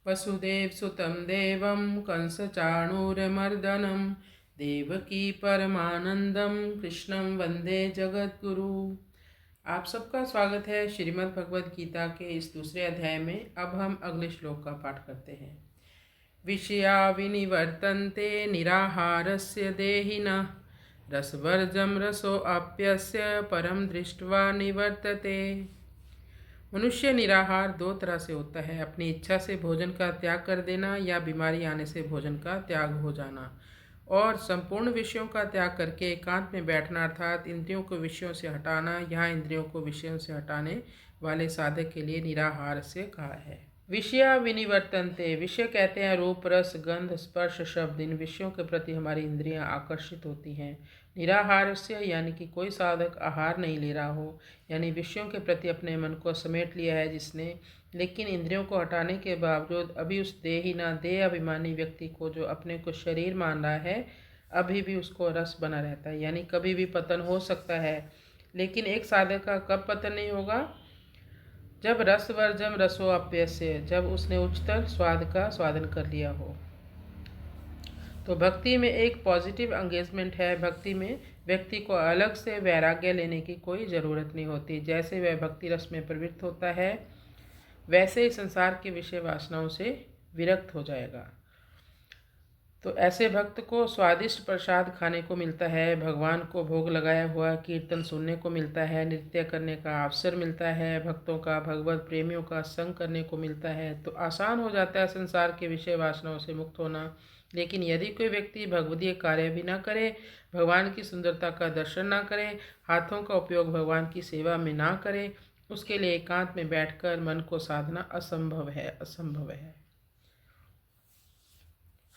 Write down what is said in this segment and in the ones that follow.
वसुदेवसुतं देवं कंसचाणूरमर्दनं देवकी परमानंदम कृष्णं वंदे जगद्गुरु। आप सबका स्वागत है श्रीमद् भगवद गीता के इस दूसरे अध्याय में। अब हम अगले श्लोक का पाठ करते हैं। विषया विनिवर्तन्ते निराहारस्य देहिनः रसवर्जं रसोऽप्यस्य परं दृष्ट्वा निवर्तते। मनुष्य निराहार दो तरह से होता है, अपनी इच्छा से भोजन का त्याग कर देना या बीमारी आने से भोजन का त्याग हो जाना, और संपूर्ण विषयों का त्याग करके एकांत में बैठना अर्थात इंद्रियों को विषयों से हटाना। यहाँ इंद्रियों को विषयों से हटाने वाले साधक के लिए निराहार से कहा है। विषया विनिवर्तन्ते, विषय कहते हैं रूप रस गंध स्पर्श शब्द। इन विषयों के प्रति हमारी इंद्रियां आकर्षित होती हैं। निराहार से यानी कि कोई साधक आहार नहीं ले रहा हो, यानी विषयों के प्रति अपने मन को समेट लिया है जिसने, लेकिन इंद्रियों को हटाने के बावजूद अभी उस देहिना देह अभिमानी व्यक्ति को, जो अपने को शरीर मान रहा है, अभी भी उसको रस बना रहता है, यानी कभी भी पतन हो सकता है। लेकिन एक साधक का कब पतन नहीं होगा? जब रसवर्जम रसोऽप्यस्य, जब उसने उच्चतर स्वाद का स्वादन कर लिया हो। तो भक्ति में एक पॉजिटिव एंगेजमेंट है। भक्ति में व्यक्ति को अलग से वैराग्य लेने की कोई ज़रूरत नहीं होती। जैसे वह भक्ति रस में प्रवृत्त होता है, वैसे ही संसार के विषय वासनाओं से विरक्त हो जाएगा। तो ऐसे भक्त को स्वादिष्ट प्रसाद खाने को मिलता है, भगवान को भोग लगाया हुआ कीर्तन सुनने को मिलता है, नृत्य करने का अवसर मिलता है, भक्तों का भगवत प्रेमियों का संग करने को मिलता है। तो आसान हो जाता है संसार के विषय वासनाओं से मुक्त होना। लेकिन यदि कोई व्यक्ति भगवदीय कार्य भी ना करे, भगवान की सुंदरता का दर्शन ना करे, हाथों का उपयोग भगवान की सेवा में ना करे, उसके लिए एकांत में बैठकर मन को साधना असंभव है।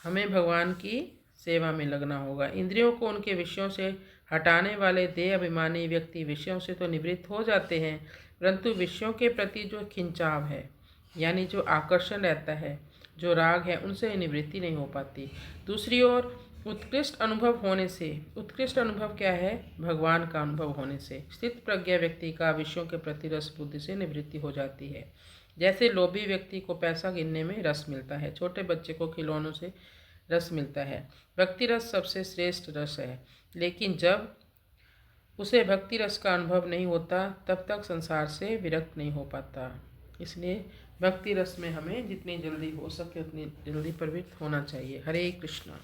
हमें भगवान की सेवा में लगना होगा। इंद्रियों को उनके विषयों से हटाने वाले देह अभिमानी व्यक्ति विषयों से तो निवृत्त हो जाते हैं, परंतु विषयों के प्रति जो खिंचाव है, यानी जो आकर्षण रहता है, जो राग है, उनसे निवृत्ति नहीं हो पाती। दूसरी ओर उत्कृष्ट अनुभव क्या है? भगवान का अनुभव होने से स्थित प्रज्ञा व्यक्ति का विषयों के प्रति रस बुद्धि से निवृत्ति हो जाती है। जैसे लोभी व्यक्ति को पैसा गिनने में रस मिलता है, छोटे बच्चे को खिलौनों से रस मिलता है। भक्ति रस सबसे श्रेष्ठ रस है, लेकिन जब उसे भक्ति रस का अनुभव नहीं होता, तब तक संसार से विरक्त नहीं हो पाता। इसलिए भक्ति रस में हमें जितनी जल्दी हो सके उतनी जल्दी प्रवृत्त होना चाहिए। हरे कृष्णा।